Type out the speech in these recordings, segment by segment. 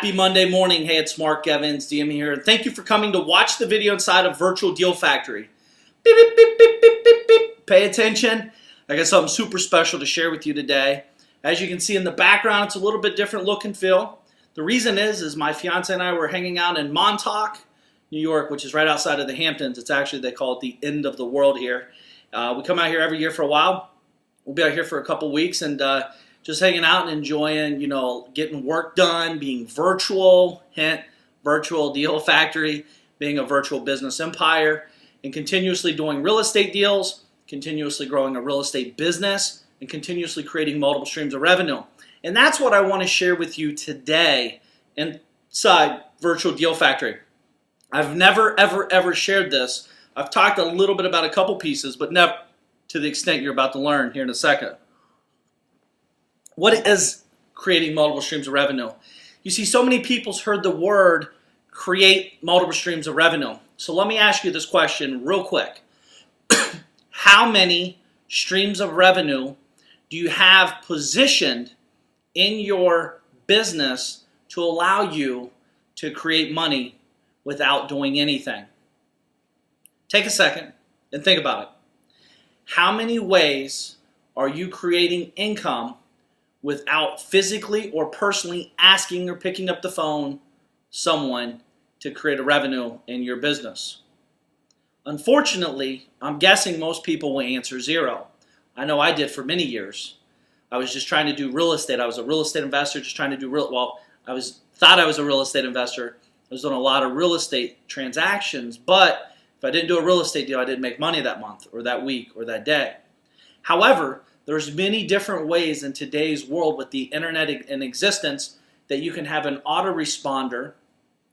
Happy Monday morning. Hey, it's Mark Evans, DM here. Thank you for coming to watch the video inside of Virtual Deal Factory. Beep, beep, beep, beep, beep, beep, beep. Pay attention. I got something super special to share with you today. As you can see in the background, it's a little bit different look and feel. The reason is my fiance and I were hanging out in Montauk, New York, which is right outside of the Hamptons. It's actually, they call it the end of the world here. We come out here every year for a while. We'll be out here for a couple weeks and just hanging out and enjoying, getting work done, being virtual, hint, Virtual Deal Factory, being a virtual business empire, and continuously doing real estate deals, continuously growing a real estate business, and continuously creating multiple streams of revenue. And that's what I want to share with you today inside Virtual Deal Factory. I've never, ever shared this. I've talked a little bit about a couple pieces, but never to the extent you're about to learn here in a second. What is creating multiple streams of revenue? You see, so many people's heard the word create multiple streams of revenue. So let me ask you this question real quick. How many streams of revenue do you have positioned in your business to allow you to create money without doing anything? Take a second and think about it. How many ways are you creating income without physically or personally asking or picking up the phone someone to create a revenue in your business? Unfortunately, I'm guessing most people will answer zero. I know I did for many years. I was just trying to do real estate. I was a real estate investor just trying to do thought I was a real estate investor. I was doing a lot of real estate transactions, but if I didn't do a real estate deal, I didn't make money that month or that week or that day. However, there's many different ways in today's world with the internet in existence that you can have an autoresponder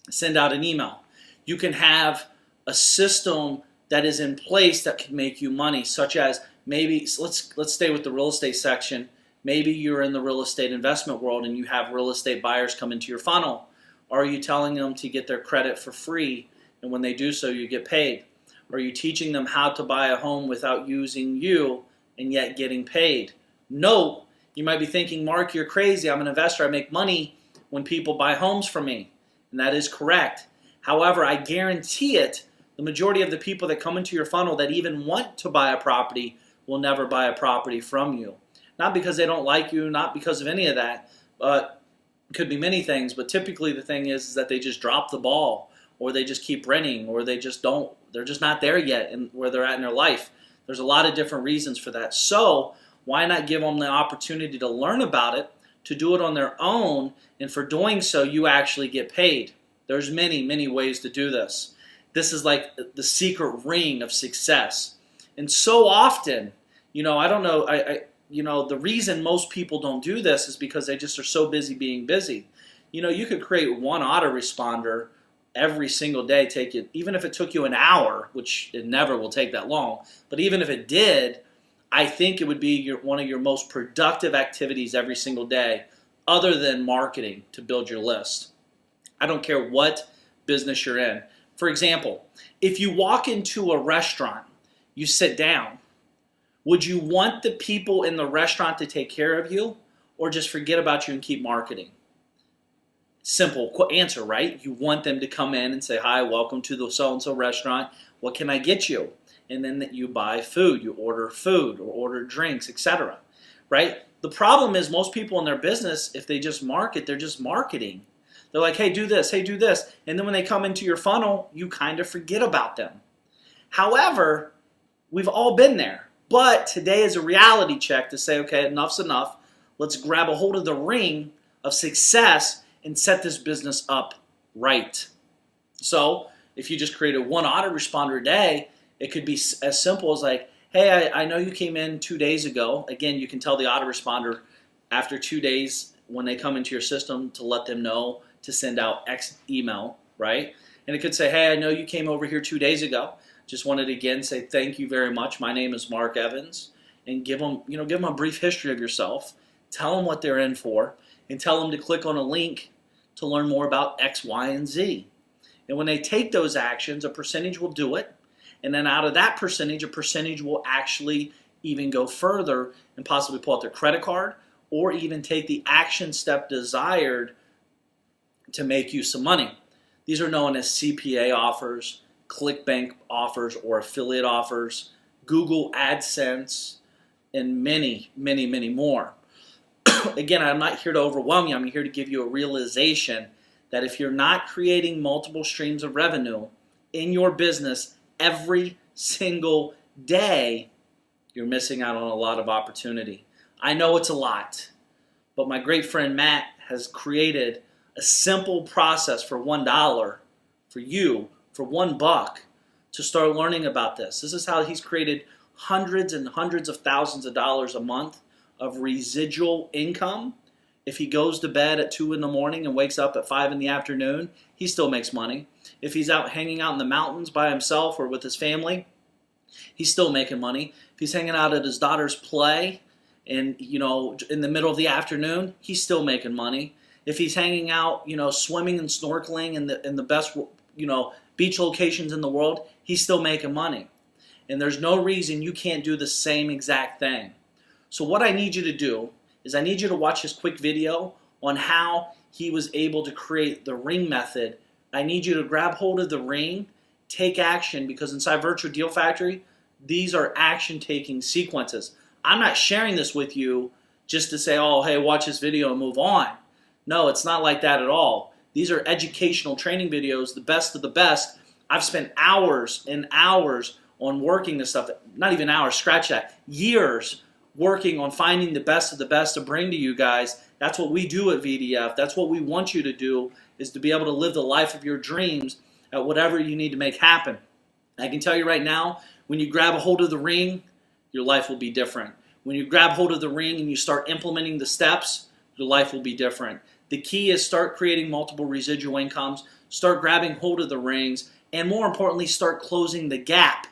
send out an email. You can have a system that is in place that can make you money, such as maybe, let's stay with the real estate section. Maybe you're in the real estate investment world and you have real estate buyers come into your funnel. Are you telling them to get their credit for free, and when they do so, you get paid? Are you teaching them how to buy a home without using you and yet getting paid? No. You might be thinking, Mark, you're crazy. I'm an investor. I make money when people buy homes from me. And that is correct. However, I guarantee it, the majority of the people that come into your funnel that even want to buy a property will never buy a property from you. Not because they don't like you, not because of any of that, but it could be many things. But typically the thing is that they just drop the ball, or they just keep renting, or they're just not there yet in where they're at in their life. There's a lot of different reasons for that. So why not give them the opportunity to learn about it, to do it on their own, and for doing so, you actually get paid. There's many, many ways to do this. This is like the secret ring of success. And so often, I don't know, the reason most people don't do this is because they just are so busy being busy. You could create one autoresponder every single day, even if it took you an hour, which it never will take that long, but even if it did, I think it would be one of your most productive activities every single day, other than marketing to build your list. I don't care what business you're in. For example, if you walk into a restaurant, you sit down, would you want the people in the restaurant to take care of you, or just forget about you and keep marketing? Simple answer, right? You want them to come in and say, hi, welcome to the so-and-so restaurant. What can I get you? And then you buy food, you order food or order drinks, etc. Right? The problem is most people in their business, if they just market, they're just marketing. They're like, hey, do this, hey, do this. And then when they come into your funnel, you kind of forget about them. However, we've all been there. But today is a reality check to say, okay, enough's enough. Let's grab a hold of the ring of success and set this business up right. So if you just created one autoresponder a day, it could be as simple as like, hey, I know you came in 2 days ago. Again, you can tell the autoresponder after 2 days when they come into your system to let them know to send out X email, right? And it could say, hey, I know you came over here 2 days ago. Just wanted to again say thank you very much. My name is Mark Evans, and give them a brief history of yourself. Tell them what they're in for, and tell them to click on a link to learn more about X, Y, and Z. And when they take those actions, a percentage will do it, and then out of that percentage, a percentage will actually even go further and possibly pull out their credit card, or even take the action step desired to make you some money. These are known as CPA offers, ClickBank offers, or affiliate offers, Google AdSense, and many, many, many more. Again, I'm not here to overwhelm you. I'm here to give you a realization that if you're not creating multiple streams of revenue in your business every single day, you're missing out on a lot of opportunity. I know it's a lot, but my great friend Matt has created a simple process for $1 for you, for $1 to start learning about this. This is how he's created hundreds and hundreds of thousands of dollars a month of residual income. If he goes to bed at 2 in the morning and wakes up at 5 in the afternoon, he still makes money. If he's out hanging out in the mountains by himself or with his family, he's still making money. If he's hanging out at his daughter's play and, in the middle of the afternoon, he's still making money. If he's hanging out, swimming and snorkeling in the best, beach locations in the world, he's still making money. And there's no reason you can't do the same exact thing. So what I need you to do is I need you to watch his quick video on how he was able to create the ring method. I need you to grab hold of the ring, take action, because inside Virtual Deal Factory, these are action-taking sequences. I'm not sharing this with you just to say, oh, hey, watch this video and move on. No, it's not like that at all. These are educational training videos, the best of the best. I've spent hours and hours on working this stuff, not even hours, scratch that, years working on finding the best of the best to bring to you guys. That's what we do at VDF. That's what we want you to do, is to be able to live the life of your dreams at whatever you need to make happen. I can tell you right now, when you grab a hold of the ring, your life will be different. When you grab hold of the ring and you start implementing the steps, your life will be different. The key is start creating multiple residual incomes, start grabbing hold of the rings, and more importantly, start closing the gap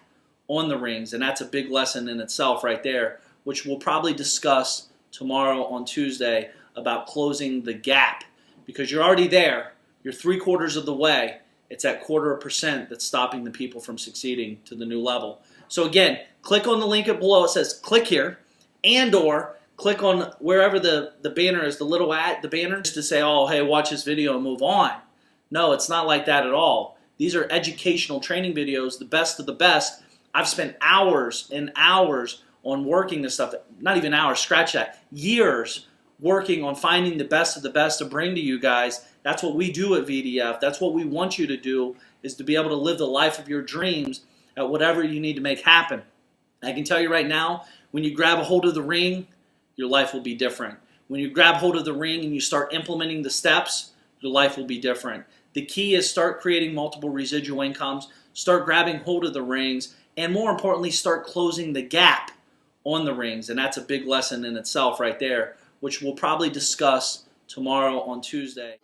on the rings. And that's a big lesson in itself right there, which we'll probably discuss tomorrow on Tuesday about closing the gap, because you're already there. You're 3/4 of the way. It's that 1/4% that's stopping the people from succeeding to the new level. So again, click on the link below. It says click here, and or click on wherever the banner is, the little ad, the banner, just to say, oh, hey, watch this video and move on. No, it's not like that at all. These are educational training videos, the best of the best. I've spent hours and hours on working this stuff, not even hours, scratch that, years working on finding the best of the best to bring to you guys. That's what we do at VDF. That's what we want you to do, is to be able to live the life of your dreams at whatever you need to make happen. I can tell you right now, when you grab a hold of the ring, your life will be different. When you grab hold of the ring and you start implementing the steps, your life will be different. The key is start creating multiple residual incomes, start grabbing hold of the rings, and more importantly, start closing the gap on the rings. And that's a big lesson in itself right there, which we'll probably discuss tomorrow on Tuesday.